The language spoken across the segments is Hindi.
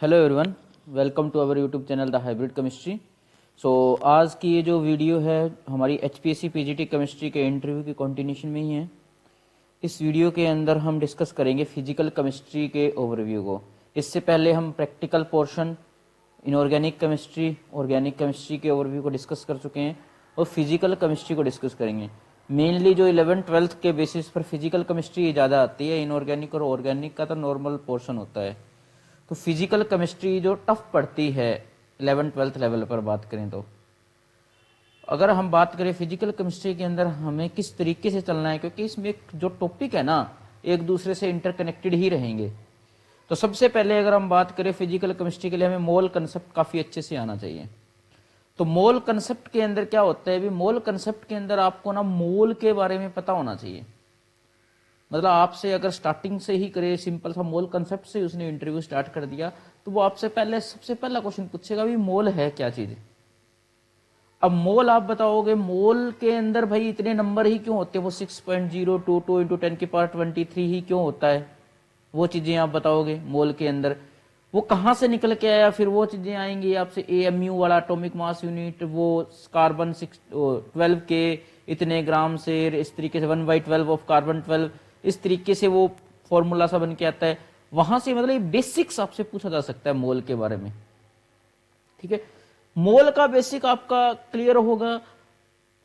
Hello everyone, welcome to our YouTube channel the Hybrid Chemistry. आज की ये जो वीडियो है हमारी एचपीएससी पीजीटी केमिस्ट्री के इंटरव्यू की कंटिन्यूशन में ही है। इस वीडियो के अंदर हम डिस्कस करेंगे फिजिकल केमिस्ट्री के ओवरव्यू को। इससे पहले हम practical portion, inorganic chemistry, organic chemistry के ओवरव्यू को डिस्कस कर चुके हैं और फिजिकल केमिस्ट्री को डिस्कस करेंगे। मेनली जो 11th-12th के बेसिस पर फिजिकल केमिस्ट्री ज़्यादा आती है, इनऑर्गेनिक और ऑर्गेनिक का तो नॉर्मल पोर्शन होता है। तो फिजिकल केमिस्ट्री जो टफ पड़ती है 11th-12th लेवल पर बात करें तो, अगर हम बात करें फिजिकल केमिस्ट्री के अंदर हमें किस तरीके से चलना है, क्योंकि इसमें जो टॉपिक है ना एक दूसरे से इंटरकनेक्टेड ही रहेंगे। तो सबसे पहले अगर हम बात करें फिजिकल केमिस्ट्री के लिए हमें मोल कंसेप्ट काफ़ी अच्छे से आना चाहिए। तो मोल कंसेप्ट के अंदर क्या होता है, भी मोल कंसेप्ट के अंदर आपको ना मोल के बारे में पता होना चाहिए। मतलब आपसे अगर स्टार्टिंग से ही करे, सिंपल सा मोल कंसेप्ट से उसने इंटरव्यू स्टार्ट कर दिया, तो वो आपसे पहले सबसे पहला क्वेश्चन पूछेगा भी मोल है क्या चीज। अब मोल आप बताओगे, मोल के अंदर भाई इतने नंबर ही क्यों होते हैं, वो 6.022 इंटू 10⁻23 ही क्यों होता है, वो चीजें आप बताओगे। मोल के अंदर वो कहां से निकल के आया, फिर वो चीजें आएंगी आपसे। AMU वाला एटॉमिक मास यूनिट, वो कार्बन 12 के इतने ग्राम से, इस तरीके से 1/12 ऑफ कार्बन 12, इस तरीके से वो फॉर्मूला सा बन के आता है। वहां से मतलब बेसिक्स आपसे पूछा जा सकता है मोल के बारे में। ठीक है, मोल का बेसिक आपका क्लियर होगा।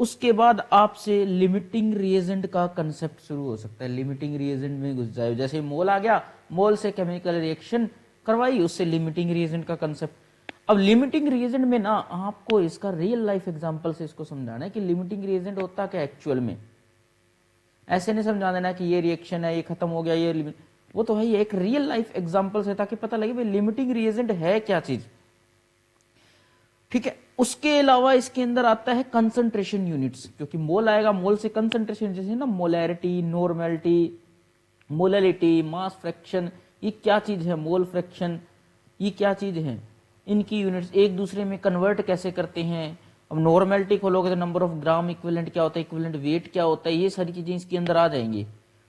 उसके बाद आपसे लिमिटिंग रिएजेंट का कंसेप्ट शुरू हो सकता है। लिमिटिंग रिएजेंट में घुस जाए, जैसे मोल आ गया, मोल से केमिकल रिएक्शन करवाई, उससे लिमिटिंग रिएजेंट का कंसेप्ट। अब लिमिटिंग रिएजेंट में ना आपको इसका रियल लाइफ एग्जांपल से इसको समझाना है कि लिमिटिंग रिएजेंट होता क्या एक्चुअल में। ऐसे नहीं समझा देना कि ये रिएक्शन है, ये खत्म हो गया, ये लिमिट, वो तो है एक रियल लाइफ एग्जांपल से, ताकि पता लगे भाई लिमिटिंग रिएजेंट है क्या चीज। ठीक है, उसके अलावा इसके अंदर आता है कंसंट्रेशन यूनिट्स, क्योंकि मोल आएगा, मोल से कंसंट्रेशन, जैसे ना molarity, normality, molality, mass fraction, ये क्या चीज है, मोल फ्रैक्शन ये क्या चीज है, इनकी यूनिट्स एक दूसरे में कन्वर्ट कैसे करते हैं। अब नॉर्मेलिटी खोलोगे तो नंबर ऑफ ग्राम इक्विवेलेंट क्या होता है, इक्विवेलेंट वेट क्या होता है, ये सारी चीजें इसके अंदर आ जाएंगी।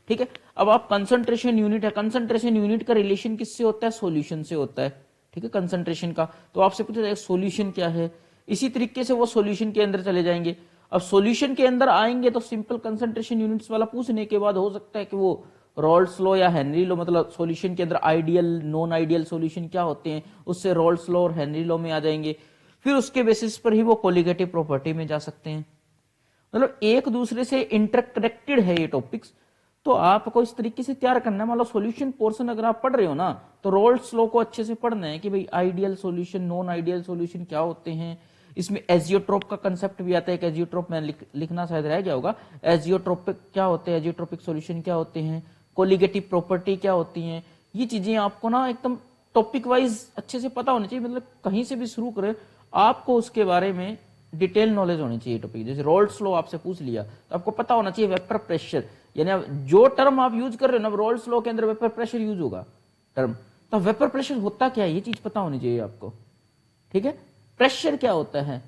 ठीक है, अब आप कंसंट्रेशन यूनिट है, कंसंट्रेशन यूनिट का रिलेशन किससे होता है, सॉल्यूशन से होता है। ठीक है, कंसंट्रेशन का तो आपसे पूछा जाएगा सॉल्यूशन क्या है, इसी तरीके से वो सॉल्यूशन के अंदर चले जाएंगे। अब सॉल्यूशन के अंदर आएंगे तो सिंपल कंसंट्रेशन यूनिट्स वाला पूछने के बाद हो सकता है कि वो रॉल्स लॉ या हेनरी लॉ, मतलब सॉल्यूशन के अंदर आइडियल नॉन आइडियल सॉल्यूशन क्या होते हैं, उससे रॉल्स लॉ और हेनरी लॉ में आ जाएंगे। फिर उसके बेसिस पर ही वो कोलिगेटिव प्रॉपर्टी में जा सकते हैं। मतलब एक दूसरे से इंटरकनेक्टेड है ये टॉपिक्स। तो आपको इस तरीके से तैयार करना है, मतलब सॉल्यूशन पोर्शन अगर आप पढ़ रहे हो ना, तो रॉल्स लॉ को अच्छे से पढ़ना है कि भाई ideal solution, non ideal solution क्या होते हैं। इसमें एजियोट्रोप का कंसेप्ट भी आता है, एजियोट्रोप में लिखना शायद रह गया होगा। एजियोट्रोपिक क्या होते हैं, एजियोट्रोपिक सॉल्यूशन क्या होते हैं, कोलिगेटिव प्रॉपर्टी क्या होती हैं, ये चीजें आपको ना एकदम टॉपिक वाइज अच्छे से पता होनी चाहिए। मतलब कहीं से भी शुरू करें आपको उसके बारे में डिटेल नॉलेज होनी चाहिए टॉपिक। जैसे रॉल्स लॉ आपसे पूछ लिया तो आपको पता होना चाहिए वेपर प्रेशर, यानी जो टर्म आप यूज कर रहे हो ना, रॉल्स लॉ के अंदर वेपर प्रेशर यूज होगा टर्म, तो वेपर प्रेशर होता क्या है ये चीज पता होनी चाहिए आपको। ठीक है, प्रेशर क्या होता है,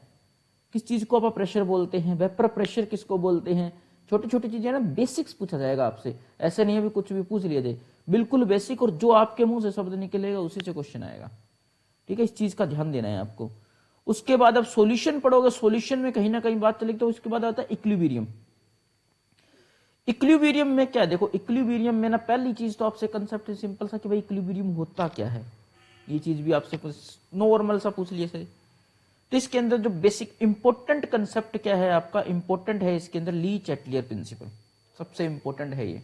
किस चीज को आप प्रेशर बोलते हैं, वेपर प्रेशर किसको बोलते हैं, छोटी छोटी चीजें ना बेसिक्स पूछा जाएगा आपसे। ऐसे नहीं है भी कुछ भी पूछ लिया जाए, बिल्कुल बेसिक, और जो आपके मुंह से शब्द निकलेगा उसी से क्वेश्चन आएगा। ठीक है, इस चीज का ध्यान देना है आपको। उसके बाद अब सॉल्यूशन पढ़ोगे, सॉल्यूशन में कहीं ना कहीं बात चलेगी, तो उसके बाद आता है इक्विलिब्रियम। इक्विलिब्रियम में क्या, देखो इक्विलिब्रियम में ना पहली चीज तो आपसे कंसेप्ट सिंपल सा कि भाई इक्विलिब्रियम होता क्या है, ये चीज भी आपसे नॉर्मल सा पूछ लिया सर। तो इसके अंदर जो बेसिक इंपॉर्टेंट कंसेप्ट क्या है आपका, इंपॉर्टेंट है इसके अंदर ली चैटलियर प्रिंसिपल, सबसे इंपॉर्टेंट है ये।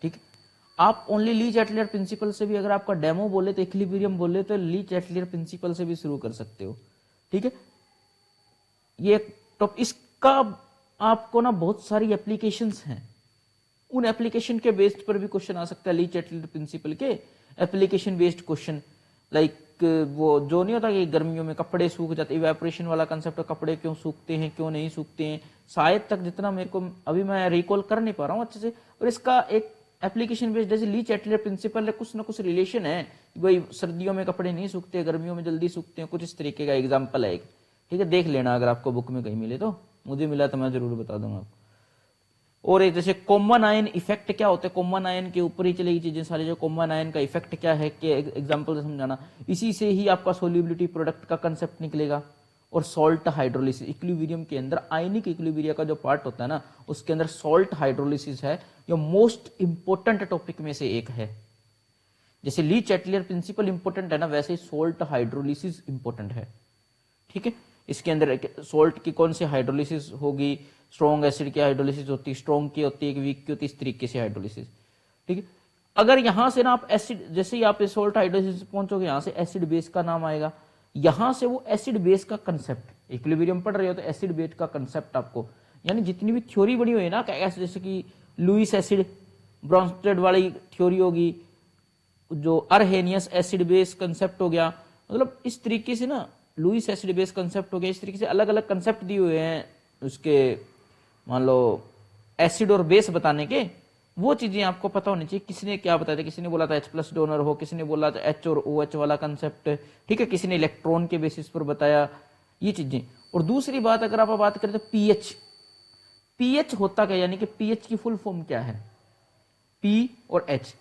ठीक, आप ओनली ली चैटलियर प्रिंसिपल से भी अगर आपका डेमो बोले तो इक्विलिब्रियम बोले तो ली चैटलियर प्रिंसिपल से भी शुरू कर सकते हो। ठीक है, ये तो इसका आपको ना बहुत सारी एप्लीकेशंस हैं, उन एप्लीकेशन के बेस्ड पर भी क्वेश्चन आ सकता है। ली चैटलियर प्रिंसिपल के एप्लीकेशन बेस्ड क्वेश्चन, लाइक वो जो नहीं होता कि गर्मियों में कपड़े सूख जाते, इवेपोरेशन वाला कंसेप्ट, कपड़े क्यों सूखते हैं क्यों नहीं सूखते हैं, शायद तक जितना मेरे को अभी मैं रिकॉल कर नहीं पा रहा हूँ अच्छे से, और इसका एक एप्लीकेशन बेस्ड जैसे ली चैटलियर प्रिंसिपल है, कुछ ना कुछ रिलेशन है। भाई सर्दियों में कपड़े नहीं सूखते, गर्मियों में जल्दी सूखते हैं, कुछ इस तरीके का एग्जाम्पल है एक। ठीक है, देख लेना अगर आपको बुक में कहीं मिले तो, मुझे मिला तो मैं जरूर बता दूंगा आपको। और एक जैसे कॉमन आयन इफेक्ट क्या होता है, कॉमन आयन के ऊपर ही चलेगी चीजें सारी, जो कॉमन आयन का इफेक्ट क्या है कि एग्जांपल से समझाना, इसी से ही आपका सोल्यूबिलिटी प्रोडक्ट का कंसेप्ट निकलेगा। और सॉल्ट हाइड्रोलिसिस, इक्विलिब्रियम के अंदर आयनिक इक्विलिब्रिया का जो पार्ट होता है ना, उसके अंदर सॉल्ट हाइड्रोलिसिस है, ये मोस्ट इंपोर्टेंट टॉपिक में से एक है। जैसे ली चैटलियर प्रिंसिपल इंपोर्टेंट है ना, वैसे ही सोल्ट हाइड्रोलिसिस इंपोर्टेंट है। ठीक है, इसके अंदर सोल्ट की कौन सी हाइड्रोलिसिस होगी, स्ट्रॉन्ग एसिड की हाइड्रोलिसिस होती है, स्ट्रॉन्ग की होती है, वीक की होती है, इस तरीके से हाइड्रोलिसिस। ठीक है, अगर यहां से ना आप एसिड, जैसे ही आप सोल्ट हाइड्रोलिसिस पहुंचोगे, यहां से एसिड बेस का नाम आएगा, यहां से वो एसिड बेस का कंसेप्ट, इक्विलिब्रियम पढ़ रहे हो तो एसिड बेस का कंसेप्ट आपको, यानी जितनी भी थ्योरी बनी हुई है ना, जैसे कि लुईस एसिड ब्रॉन्स्टेड वाली थ्योरी होगी, जो अरहेनियस एसिड बेस कंसेप्ट हो गया, मतलब इस तरीके से ना लुईस एसिड बेस कंसेप्ट हो गया, इस तरीके से अलग अलग कंसेप्ट दिए हुए हैं उसके, मान लो एसिड और बेस बताने के, वो चीजें आपको पता होनी चाहिए। किसी क्या बताया था, किसी ने बोला था H+ डोनर हो, किसी ने बोला था H और OH वाला कंसेप्ट, ठीक है, किसी ने इलेक्ट्रॉन के बेसिस पर बताया ये चीजें। और दूसरी बात अगर आप बात करें तो पीएच, पीएच होता क्या, यानी कि पीएच की फुल फॉर्म क्या है, पी और एच,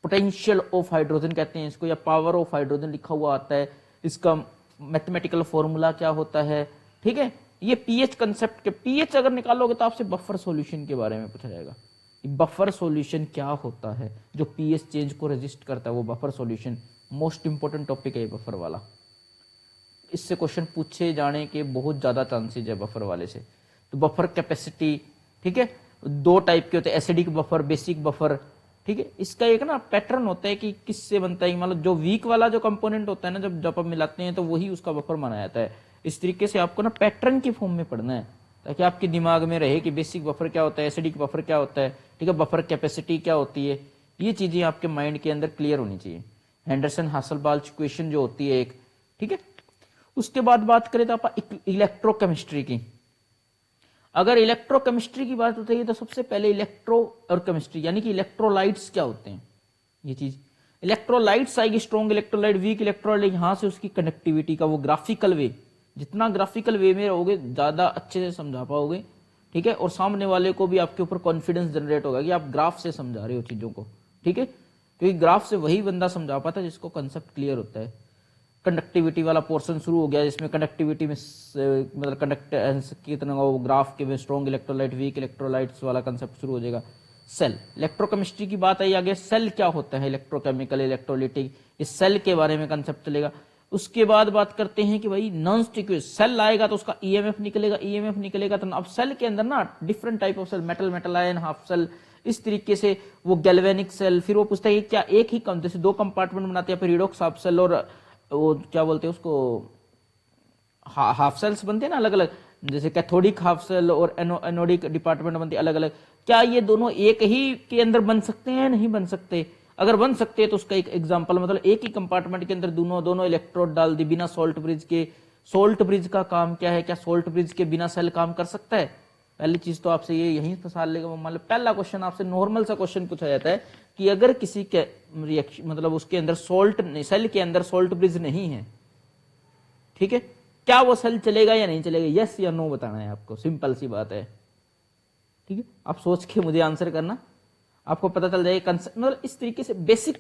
पोटेंशियल ऑफ हाइड्रोजन कहते हैं इसको, या पावर ऑफ हाइड्रोजन लिखा हुआ आता है, इसका मैथमेटिकल फॉर्मूला क्या होता है। ठीक है, ये पीएच कंसेप्ट के, पीएच अगर निकालोगे तो आपसे बफर सॉल्यूशन के बारे में पूछा जाएगा, बफर सॉल्यूशन क्या होता है, जो पीएच चेंज को रेजिस्ट करता है, वो buffer solution most important topic है बफर वाला। इससे क्वेश्चन पूछे जाने के बहुत ज्यादा चांसेज है बफर वाले से। तो बफर कैपेसिटी, ठीक है, दो टाइप के होते हैं, एसिडिक बफर, बेसिक बफर। ठीक है, इसका एक ना पैटर्न होता है कि किससे बनता है, मतलब जो वीक वाला जो कंपोनेंट होता है ना, जब आप मिलाते हैं तो वही उसका बफर माना जाता है। इस तरीके से आपको ना पैटर्न की फॉर्म में पढ़ना है, ताकि आपके दिमाग में रहे कि बेसिक बफर क्या होता है, एसिडिक बफर क्या होता है, ठीक है, बफर कैपेसिटी क्या होती है, ये चीजें आपके माइंड के अंदर क्लियर होनी चाहिए। हेंडरसन हासलबाल्च इक्वेशन जो होती है एक, ठीक है। उसके बाद बात करें तो आप इलेक्ट्रोकेमिस्ट्री की, अगर इलेक्ट्रोकेमिस्ट्री की बात होती है तो सबसे पहले इलेक्ट्रो और केमिस्ट्री, यानी कि इलेक्ट्रोलाइट्स क्या होते हैं, ये चीज इलेक्ट्रोलाइट्स आएगी, स्ट्रॉन्ग इलेक्ट्रोलाइट, वीक इलेक्ट्रोलाइट, यहां से उसकी कनेक्टिविटी का वो ग्राफिकल वे, जितना ग्राफिकल वे में रहोगे ज्यादा अच्छे से समझा पाओगे। ठीक है, और सामने वाले को भी आपके ऊपर कॉन्फिडेंस जनरेट होगा कि आप ग्राफ से समझा रहे हो चीजों को। ठीक है, क्योंकि ग्राफ से वही बंदा समझा पाता है जिसको कंसेप्ट क्लियर होता है। कंडक्टिविटी वाला पोर्शन शुरू हो गया, जिसमें कंडक्टिविटी में मतलब कंडक्टेंस कितना वो ग्राफ के में स्ट्रॉन्ग इलेक्ट्रोलाइट, वीक इलेक्ट्रोलाइट्स वाला कंसेप्ट शुरू हो जाएगा। सेल, इलेक्ट्रोकेमिस्ट्री की बात आई आगे, सेल क्या होता है, इलेक्ट्रोकेमिकल, इलेक्ट्रोलिटिक, इस सेल के बारे में कंसेप्ट चलेगा। उसके बाद बात करते हैं कि भाई नॉन स्टिक्विज सेल आएगा तो उसका ईएमएफ निकलेगा, ईएमएफ निकलेगा तो अब सेल के अंदर ना different type of cell, metal, metal ion, half cell, इस तरीके से वो गैल्वेनिक सेल। फिर वो पूछता है कि क्या एक ही जैसे दो कंपार्टमेंट बनाते हैं, फिर रिडॉक्स हाफ सेल और वो क्या बोलते हैं उसको, हाफ सेल्स बनते हैं ना अलग अलग, जैसे कैथोडिक हाफ सेल और एनोडिक डिपार्टमेंट बनते हैं अलग अलग, क्या ये दोनों एक ही के अंदर बन सकते हैं, नहीं बन सकते? अगर बन सकते हैं तो उसका एक एग्जांपल, मतलब एक ही कंपार्टमेंट के अंदर दोनों इलेक्ट्रोड डाल दी बिना सॉल्ट ब्रिज के। सॉल्ट ब्रिज का काम क्या है, क्या सॉल्ट ब्रिज के बिना सेल काम कर सकता है? पहली चीज तो आपसे ये यहीं फंसा लेगा, मतलब पहला क्वेश्चन आपसे नॉर्मल सा क्वेश्चन पूछा जाता है कि अगर किसी के रिएक्शन, मतलब उसके अंदर सॉल्ट, सेल के अंदर सॉल्ट ब्रिज नहीं है, ठीक है, क्या वो सेल चलेगा या नहीं चलेगा? यस या नो बताना है आपको, सिंपल सी बात है। ठीक है, आप सोच के मुझे आंसर करना, आपको पता चल जाएगा कंसेप्ट, मतलब इस तरीके से बेसिक,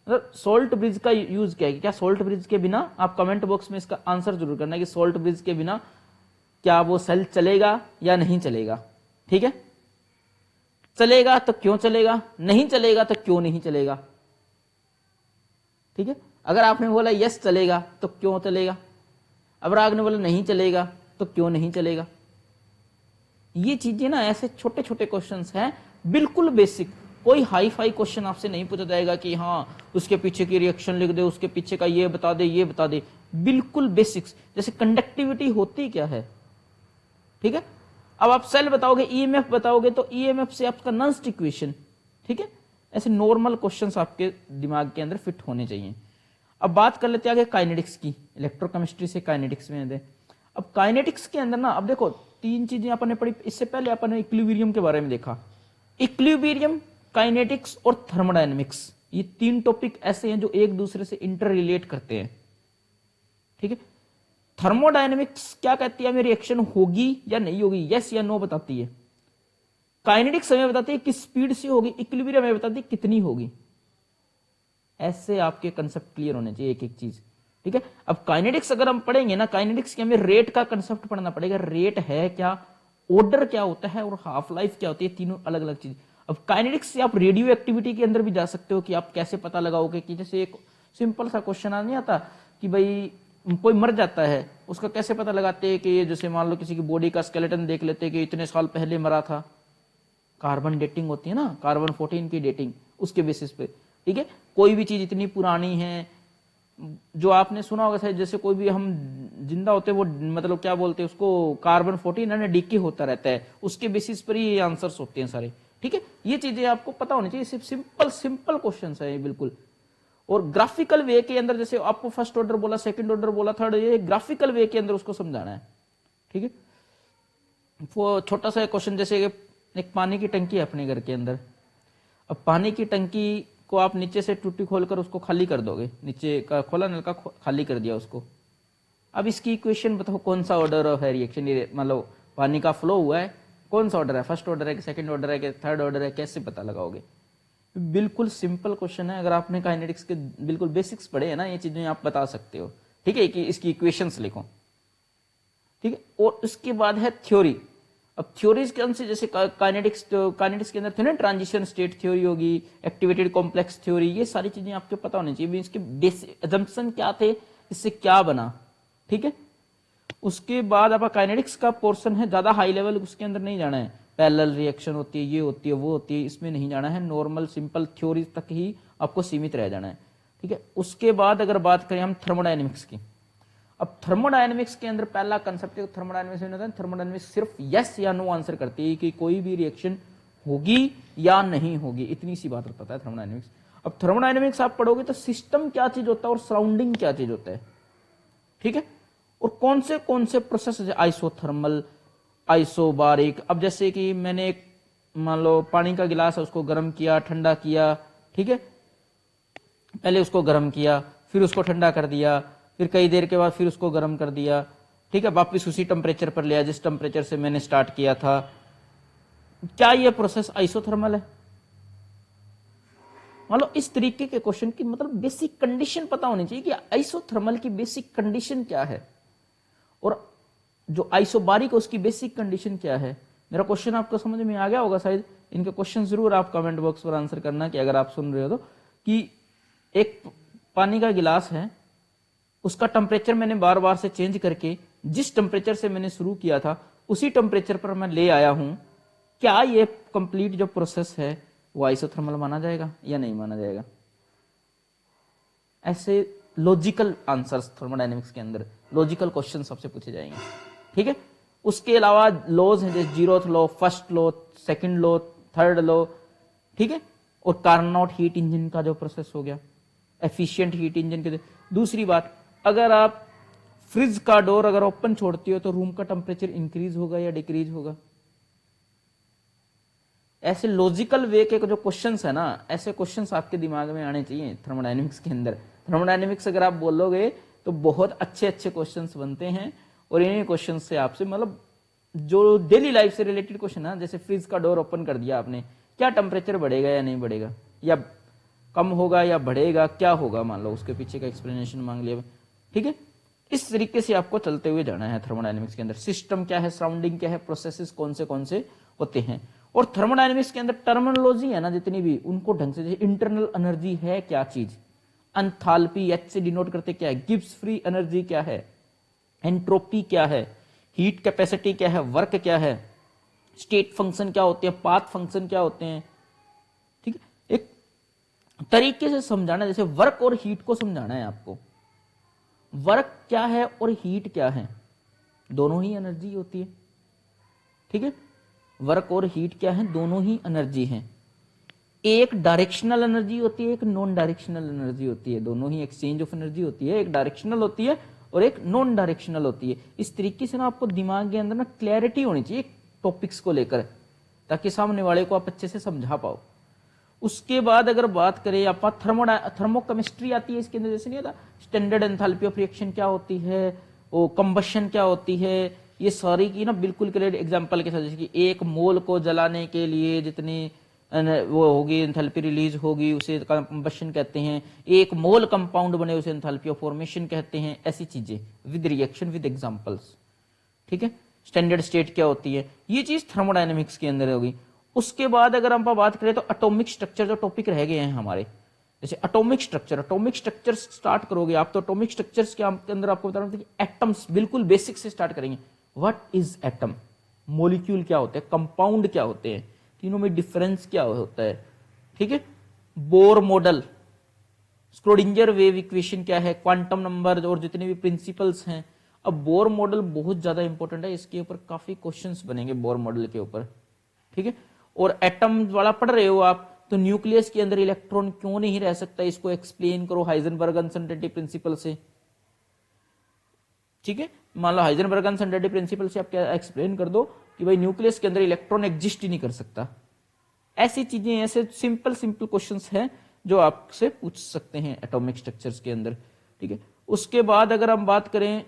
मतलब सॉल्ट ब्रिज का यूज क्या है, क्या सॉल्ट ब्रिज के बिना, आप कमेंट बॉक्स में इसका आंसर जरूर करना कि सॉल्ट ब्रिज के बिना क्या वो सेल चलेगा या नहीं चलेगा। ठीक है, चलेगा तो क्यों चलेगा, नहीं चलेगा तो क्यों नहीं चलेगा। ठीक है, अगर आपने बोला यस चलेगा तो क्यों चलेगा, अगर आपने बोला नहीं चलेगा तो क्यों नहीं चलेगा। ये चीजें ना ऐसे छोटे छोटे क्वेश्चंस हैं, बिल्कुल बेसिक, कोई हाई फाई क्वेश्चन आपसे नहीं पूछा जाएगा कि हाँ उसके पीछे की रिएक्शन लिख दे, उसके पीछे का ये बता दे, ये बता दे, बिल्कुल बेसिक्स। जैसे कंडक्टिविटी होती क्या है, ठीक है, अब आप सेल बताओगे, ईएमएफ बताओगे तो ईएमएफ से आपका नॉन्स्ट इक्वेशन। ठीक है, ऐसे नॉर्मल क्वेश्चंस आपके दिमाग के अंदर फिट होने चाहिए। अब बात कर लेते हैं आगे काइनेटिक्स की, इलेक्ट्रोकेमिस्ट्री से काइनेटिक्स में दे। अब काइनेटिक्स के अंदर ना, अब देखो तीन चीजें अपन ने पढ़ी, इससे पहले अपन ने इक्विलिब्रियम के बारे में देखा। इक्विलिब्रियम, काइनेटिक्स और थर्मोडायनेमिक्स, ये तीन टॉपिक ऐसे हैं जो एक दूसरे से इंटर रिलेट करते हैं। ठीक है, थर्मोडायनेमिक्स क्या कहती है, हमें रिएक्शन होगी या नहीं होगी, यस या नो बताती है। काइनेटिक्स हमें बताती है किस स्पीड से होगी, इक्विलिब्रियम हमें बताती है कितनी होगी। ऐसे आपके कंसेप्ट क्लियर होने चाहिए एक एक चीज, ठीक है। अब काइनेटिक्स अगर हम पढ़ेंगे ना, काइनेटिक्स के हमें रेट का कंसेप्ट पढ़ना पड़ेगा, रेट है क्या, ऑर्डर क्या होता है और हाफ लाइफ क्या होती है, तीनों अलग अलग चीज। अब काइनेटिक्स से आप रेडियो एक्टिविटी के अंदर भी जा सकते हो कि आप कैसे पता लगाओगे कि जैसे एक सिंपल सा क्वेश्चन आ नहीं आता कि भाई कोई मर जाता है, उसका कैसे पता लगाते हैं कि जैसे मान लो किसी की बॉडी का स्केलेटन देख लेते हैं कि इतने साल पहले मरा था, कार्बन डेटिंग होती है ना, कार्बन 14 की डेटिंग, उसके बेसिस पे, ठीक है। कोई भी चीज इतनी पुरानी है, जो आपने सुना होगा शायद, जैसे कोई भी हम जिंदा होते हैं वो मतलब क्या बोलते हैं उसको, कार्बन 14 है ना, डीके होता रहता है, उसके बेसिस पर ही ये आंसर्स होते हैं सारे, ठीक है। ये चीजें आपको पता होनी चाहिए, सिर्फ सिंपल सिंपल क्वेश्चन है ये बिल्कुल। और ग्राफिकल वे के अंदर, जैसे आपको फर्स्ट ऑर्डर बोला, सेकंड ऑर्डर बोला, थर्ड, ये ग्राफिकल वे के अंदर उसको समझाना है, ठीक है। वो छोटा सा क्वेश्चन, जैसे एक पानी की टंकी है अपने घर के अंदर। अब पानी की टंकी को आप नीचे से टूटी खोलकर उसको खाली कर दोगे, नीचे का खोला नलका खाली कर दिया उसको। अब इसकी इक्वेशन बताओ कौन सा ऑर्डर है रिएक्शन, मतलब पानी का फ्लो हुआ है, कौन सा ऑर्डर है, फर्स्ट ऑर्डर है कि सेकंड ऑर्डर है कि थर्ड ऑर्डर है, कैसे पता लगाओगे। बिल्कुल सिंपल क्वेश्चन है, अगर आपने काइनेटिक्स के बिल्कुल बेसिक्स पढ़े हैं ना, ये चीजें आप बता सकते हो, ठीक है, कि इसकी इक्वेशंस लिखो, ठीक है। और उसके बाद है थ्योरी। अब थ्योरीज के अंदर जैसे काइनेटिक्स के अंदर थे ना, ट्रांजिशन स्टेट थ्योरी होगी, एक्टिवेटेड कॉम्प्लेक्स थ्योरी, ये सारी चीजें आपको पता होनी चाहिए, इसके बेसिक अजम्पशन क्या थे, इससे क्या बना, ठीक है। उसके बाद आपका काइनेटिक्स का पोर्शन है ज्यादा हाई लेवल, उसके अंदर नहीं जाना है, पैरेलल रिएक्शन होती है, ये होती है, वो होती है, इसमें नहीं जाना है, नॉर्मल सिंपल थ्योरीज तक ही आपको सीमित रह जाना है, ठीक है। उसके बाद अगर बात करें हम थर्मोडायनेमिक्स की, अब थर्मोडायनेमिक्स के अंदर पहला कंसेप्ट है, थर्मोडायनेमिक्स में होता है, थर्मोडायनेमिक्स सिर्फ यस या नो आंसर करती है कि कोई भी रिएक्शन होगी या नहीं होगी, इतनी सी बात बताता है थर्मोडायनेमिक्स। अब थर्मोडायनेमिक्स आप पढ़ोगे तो सिस्टम क्या चीज होता है और सराउंडिंग क्या चीज होता है, ठीक है। और कौन से प्रोसेस है, आइसोथर्मल, आइसोबारिक। अब जैसे कि मैंने एक मान लो पानी का गिलास है, उसको गर्म किया, ठंडा किया, ठीक है, पहले उसको गर्म किया, फिर उसको ठंडा कर दिया, फिर कई देर के बाद फिर उसको गर्म कर दिया, ठीक है, वापिस उसी टेम्परेचर पर लिया जिस टेम्परेचर से मैंने स्टार्ट किया था। क्या यह प्रोसेस आइसोथर्मल है? मान लो इस तरीके के क्वेश्चन की मतलब बेसिक कंडीशन पता होनी चाहिए कि आइसोथर्मल की बेसिक कंडीशन क्या है, और जो आइसोबारिक है उसकी बेसिक कंडीशन क्या है। मेरा क्वेश्चन आपको समझ में आ गया होगा शायद, इनके क्वेश्चन जरूर आप कमेंट बॉक्स पर आंसर करना कि अगर आप सुन रहे हो तो, कि एक पानी का गिलास है, उसका टेम्परेचर मैंने बार बार से चेंज करके जिस टेम्परेचर से मैंने शुरू किया था उसी टेम्परेचर पर मैं ले आया हूं, क्या ये कंप्लीट जो प्रोसेस है वो आइसोथर्मल माना जाएगा या नहीं माना जाएगा। ऐसे लॉजिकल आंसर्स थर्मोडायनेमिक्स के अंदर, लॉजिकल क्वेश्चन सबसे पूछे जाएंगे, ठीक है। उसके अलावा लॉज हैं जैसे zeroth law, first law, second law, third law, ठीक है। और कार्नोट हीट इंजन का जो प्रोसेस हो गया, एफिशिएंट हीट इंजन के। दूसरी बात, अगर आप फ्रिज का डोर अगर ओपन छोड़ती हो तो रूम का टेम्परेचर इंक्रीज होगा या डिक्रीज होगा। ऐसे लॉजिकल वे के जो क्वेश्चंस है ना, ऐसे क्वेश्चंस आपके दिमाग में आने चाहिए थर्मोडायनेमिक्स के अंदर। थर्मोडायनेमिक्स अगर आप बोलोगे तो बहुत अच्छे अच्छे क्वेश्चंस बनते हैं, और इन्हीं क्वेश्चंस से आपसे मतलब जो डेली लाइफ से रिलेटेड क्वेश्चन है, जैसे फ्रिज का डोर ओपन कर दिया आपने, क्या टेम्परेचर बढ़ेगा या नहीं बढ़ेगा, या कम होगा या बढ़ेगा, क्या होगा, मान लो उसके पीछे का एक्सप्लेनेशन मांग लिया, ठीक है। इस तरीके से आपको चलते हुए जाना है थर्मोडायनेमिक्स के अंदर। सिस्टम क्या है, सराउंडिंग क्या है, प्रोसेसेस कौन से होते हैं। और थर्मोडायनेमिक्स के अंदर टर्मिनोलॉजी है ना जितनी भी, उनको ढंग से, जैसे इंटरनल एनर्जी है क्या चीज, एंथैल्पी एच से डिनोट करते क्या है, गिब्स फ्री एनर्जी क्या है, एंट्रोपी क्या है, हीट कैपेसिटी क्या है, वर्क क्या है, स्टेट फंक्शन क्या होते हैं, पाथ फंक्शन क्या होते हैं, ठीक है। एक तरीके से समझाना, जैसे वर्क और हीट को समझाना है आपको। वर्क क्या है और हीट क्या है, दोनों ही एनर्जी होती है, ठीक है। वर्क और हीट क्या है, दोनों ही एनर्जी हैं। एक डायरेक्शनल एनर्जी होती है, एक नॉन डायरेक्शनल एनर्जी होती है, दोनों ही एक्सचेंज ऑफ एनर्जी होती है। एक डायरेक्शनल होती है और एक नॉन डायरेक्शनल होती है। इस तरीके से ना आपको दिमाग के अंदर ना क्लैरिटी होनी चाहिए टॉपिक्स को लेकर, ताकि सामने वाले को आप अच्छे से समझा पाओ। उसके बाद अगर बात करें आप थर्मोकेमिस्ट्री आती है इसके अंदर, जैसे नहीं होता स्टैंडर्ड एंथैल्पी ऑफ रिएक्शन क्या होती है, वो कंबशन क्या होती है, ये सारी की ना बिल्कुल क्लियर एग्जांपल के साथ, जैसे कि एक मोल को जलाने के लिए जितनी वो होगी एंथैल्पी रिलीज होगी उसे कंबशन कहते हैं, एक मोल कंपाउंड बने उसे एंथैल्पी ऑफ फॉर्मेशन कहते हैं, ऐसी चीजें विद रिएक्शन विद एग्जांपल्स। ठीक है, स्टैंडर्ड स्टेट क्या होती है, ये चीज थर्मोडायनेमिक्स के अंदर होगी। उसके बाद अगर हम बात करें तो एटॉमिक स्ट्रक्चर जो टॉपिक रह गए हैं हमारे, जैसे एटॉमिक स्ट्रक्चर स्टार्ट करोगे आप तो एटॉमिक स्ट्रक्चर्स के अंदर आपको बता रहा हूं कि एटम्स बिल्कुल बेसिक से स्टार्ट करेंगे। व्हाट इज एटम, मॉलिक्यूल क्या होते हैं, कंपाउंड क्या होते हैं, तीनों में डिफरेंस क्या होता है। ठीक है, Bohr model, Schrödinger wave equation क्या है, क्वांटम नंबर और जितने भी प्रिंसिपल्स हैं। अब बोर मॉडल बहुत ज्यादा इंपॉर्टेंट है, इसके ऊपर काफी क्वेश्चंस बनेंगे बोर मॉडल के ऊपर। ठीक है, और एटम वाला पढ़ रहे हो आप तो न्यूक्लियस के अंदर इलेक्ट्रॉन क्यों नहीं रह सकता, इसको एक्सप्लेन करो हाइजेनबर्ग अनसर्टेनिटी प्रिंसिपल से। ठीक है, मान लो हाइजेनबर्ग अनसर्टेनिटी प्रिंसिपल से आप क्या एक्सप्लेन कर दो कि भाई न्यूक्लियस के अंदर इलेक्ट्रॉन एग्जिस्ट ही नहीं कर सकता। ऐसी चीजें, ऐसे सिंपल क्वेश्चंस हैं जो आपसे पूछ सकते हैं एटॉमिक स्ट्रक्चर्स के अंदर। ठीक है, उसके बाद अगर हम बात करें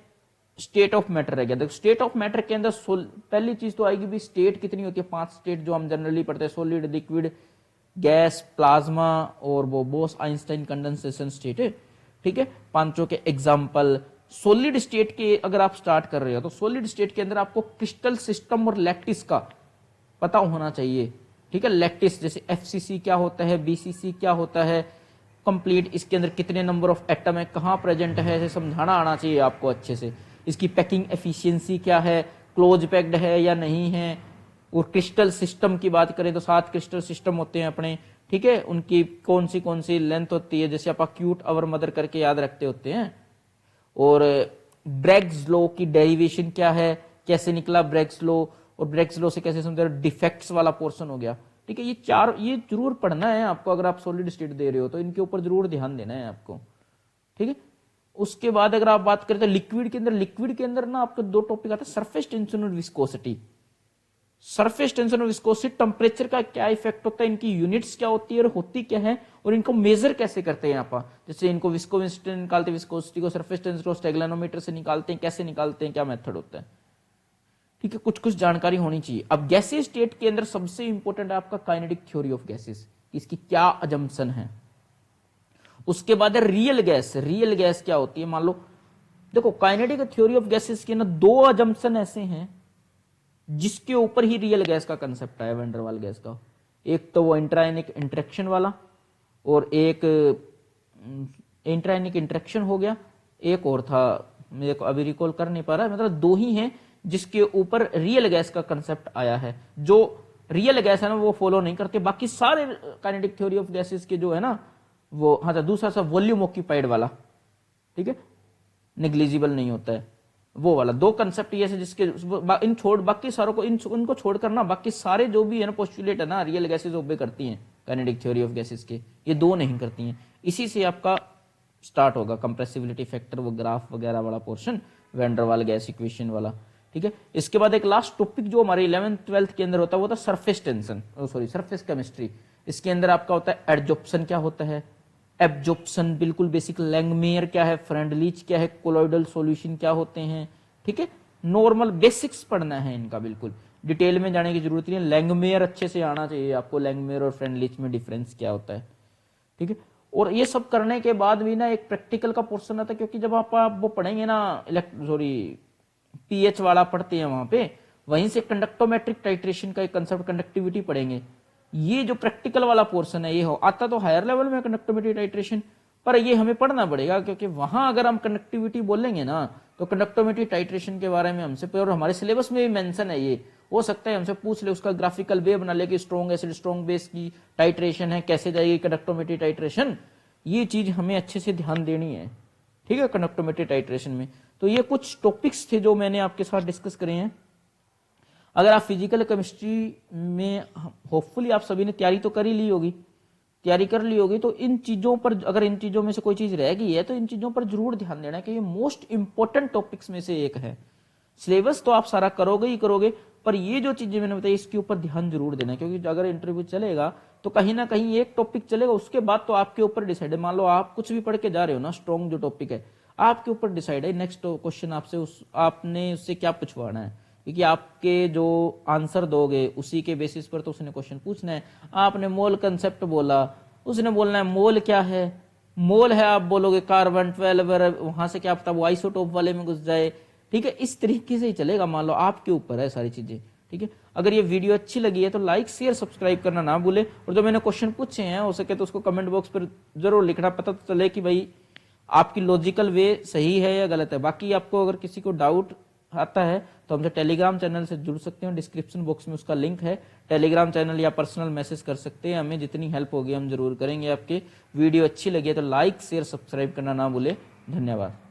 स्टेट ऑफ मैटर रह गया, देखो स्टेट ऑफ मैटर के अंदर पहली चीज तो आएगी भी स्टेट कितनी होती है, 5 स्टेट जो हम जनरली पढ़ते हैं, सॉलिड, लिक्विड, गैस, प्लाज्मा और वो बोस आइंस्टाइन कंडेंसेशन स्टेट है। ठीक है, पांचों के एग्जाम्पल। सॉलिड स्टेट के अगर आप स्टार्ट कर रहे हो तो सॉलिड स्टेट के अंदर आपको क्रिस्टल सिस्टम और लैटिस का पता होना चाहिए। ठीक है, लैटिस जैसे एफसीसी क्या होता है, बीसीसी क्या होता है, कंप्लीट इसके अंदर कितने नंबर ऑफ एटम है, कहां प्रेजेंट है, ऐसे समझाना आना चाहिए आपको अच्छे से। इसकी पैकिंग एफिशिएंसी क्या है, क्लोज पैक्ड है या नहीं है। और क्रिस्टल सिस्टम की बात करें तो 7 क्रिस्टल सिस्टम होते हैं अपने। ठीक है, उनकी कौन सी लेंथ होती है, जैसे आप क्यूट अवर मदर करके याद रखते होते हैं। और ब्रेग्स लॉ की डेरिवेशन क्या है, कैसे निकला ब्रेग्स लॉ, और ब्रेग्स लॉ से कैसे समझे, डिफेक्ट्स वाला पोर्शन हो गया। ठीक है, ये जरूर पढ़ना है आपको, अगर आप सॉलिड स्टेट दे रहे हो तो इनके ऊपर जरूर ध्यान देना है आपको। ठीक है, उसके बाद अगर आप बात करें तो लिक्विड के अंदर ना आपको 2 टॉपिक आते हैं, सरफेस टेंशन और विस्कोसिटी। सरफेस टेंशन और विस्कोसिटी, टेम्परेचर का क्या इफेक्ट होता है, इनकी यूनिट्स क्या होती है और होती क्या है, और इनको मेजर कैसे करते हैं यहाँ पर। जैसे इनको विस्कोसिटी निकालते हैं, विस्कोसिटी को सरफेस टेंशन को स्टेगनोमीटर से निकालते हैं, कैसे निकालते हैं, क्या मेथड होता है। ठीक है, कुछ जानकारी होनी चाहिए। अब गैसीय स्टेट के अंदर सबसे इंपॉर्टेंट है आपका काइनेटिक थ्योरी ऑफ गैसेस, इसकी क्या अजम्पशन है। उसके बाद रियल गैस क्या होती है। मान लो देखो काइनेटिक थ्योरी ऑफ गैसेस के ना 2 अजम्पशन ऐसे हैं जिसके ऊपर ही रियल गैस का कंसेप्ट आया, वैन डर वाल गैस का। एक तो वो इंट्रायनिक इंटरेक्शन वाला, और एक इंट्रायनिक इंटरेक्शन हो गया, एक और था मेरे को अभी रिकॉल कर नहीं पा रहा, मतलब 2 ही हैं जिसके ऊपर रियल गैस का कंसेप्ट आया है। जो रियल गैस है ना वो फॉलो नहीं करते, बाकी सारे काइनेटिक थ्योरी ऑफ गैसेस के जो है ना वो, हाँ दूसरा सा वॉल्यूम ऑक्यूपाइड वाला, ठीक है, नेग्लिजिबल नहीं होता है वो वाला। 2 कंसेप्ट ये है जिसके इन छोड़ बाकी सारों को इनको छोड़ करना बाकी सारे जो भी है ना पोस्टुलेट है ना रियल गैसेस ओबे करती हैं काइनेटिक थ्योरी ऑफ गैसेस के, ये 2 नहीं करती हैं। इसी से आपका स्टार्ट होगा कंप्रेसिबिलिटी फैक्टर वो ग्राफ वगैरह वाला पोर्शन, वैन डर वाल गैस इक्वेशन वाला। ठीक है, इसके बाद एक लास्ट टॉपिक जो हमारे 11th 12th के अंदर होता है वो था सरफेस टेंशन, सरफेस केमिस्ट्री। इसके अंदर आपका होता है एडजॉर्प्शन क्या होता है, एब्जॉर्प्शन बिल्कुल बेसिक, लैंगमेयर क्या है, फ्रेंडलीच क्या है, कोलॉइडल सॉल्यूशन क्या होते हैं। ठीक है, नॉर्मल बेसिक्स पढ़ना है इनका, बिल्कुल डिटेल में जाने की जरूरत नहीं है। लैंगमेयर अच्छे से आना चाहिए आपको, लैंगमेयर और फ्रेंडलीच में डिफरेंस क्या होता है। ठीक है, और ये सब करने के बाद भी ना एक प्रैक्टिकल का पोर्शन आता है, क्योंकि जब आप वो पढ़ेंगे ना पीएच वाला पढ़ते हैं वहां पे, वहीं से कंडक्टोमेट्रिक टाइट्रेशन का एक कंसेप्ट कंडक्टिविटी पढ़ेंगे। ये जो प्रैक्टिकल वाला पोर्शन है ये हो आता तो हायर लेवल में कंडक्टिविटी टाइट्रेशन, पर ये हमें पढ़ना पड़ेगा क्योंकि वहां अगर हम कंडक्टिविटी बोलेंगे ना तो कंडक्टिविटी टाइट्रेशन के बारे में हमसे, और हमारे सिलेबस में भी मेंशन है, ये हो सकता है हमसे पूछ ले, उसका ग्राफिकल वे बना ले कि स्ट्रॉन्ग एसिड स्ट्रॉन्ग बेस की टाइट्रेशन है, कैसे जाएगी कंडक्टिविटी टाइट्रेशन। ये चीज हमें अच्छे से ध्यान देनी है। ठीक है, कंडक्टिविटी टाइट्रेशन में तो ये कुछ टॉपिक्स थे जो मैंने आपके साथ डिस्कस करे हैं। अगर आप फिजिकल केमिस्ट्री में होपफुली आप सभी ने तैयारी तो कर ही ली होगी, तो इन चीजों पर, अगर इन चीजों में से कोई चीज रह गई है तो इन चीजों पर जरूर ध्यान देना कि ये मोस्ट इंपॉर्टेंट टॉपिक्स में से एक है। सिलेबस तो आप सारा करोगे ही करोगे, पर ये जो चीजें मैंने बताई इसके ऊपर ध्यान जरूर देना, क्योंकि अगर इंटरव्यू चलेगा तो कहीं ना कहीं एक टॉपिक चलेगा, उसके बाद तो आपके ऊपर डिसाइड है। मान लो आप कुछ भी पढ़ के जा रहे हो ना, स्ट्रॉन्ग जो टॉपिक है, आपके ऊपर डिसाइड है नेक्स्ट क्वेश्चन आपसे आपने उससे क्या पूछवाना है, क्योंकि आपके जो आंसर दोगे उसी के बेसिस पर तो उसने क्वेश्चन पूछना है। आपने मोल कंसेप्ट बोला, उसने बोलना है मोल क्या है, मोल है आप बोलोगे कार्बन 12, वहां से क्या पता वो आइसोटोप वाले में घुस जाए। ठीक है, इस तरीके से ही चलेगा, मान लो आपके ऊपर है सारी चीजें। ठीक है, अगर ये वीडियो अच्छी लगी है तो लाइक शेयर सब्सक्राइब करना ना भूले, और जो मैंने क्वेश्चन पूछे हैं हो सके तो उसको कमेंट बॉक्स पर जरूर लिखना, पता तो चले कि भाई आपकी लॉजिकल वे सही है या गलत है। बाकी आपको अगर किसी को डाउट आता है तो हमसे टेलीग्राम चैनल से जुड़ सकते हैं, डिस्क्रिप्शन बॉक्स में उसका लिंक है, टेलीग्राम चैनल, या पर्सनल मैसेज कर सकते हैं, हमें जितनी हेल्प होगी हम जरूर करेंगे आपके। वीडियो अच्छी लगी है तो लाइक शेयर सब्सक्राइब करना ना भूले। धन्यवाद।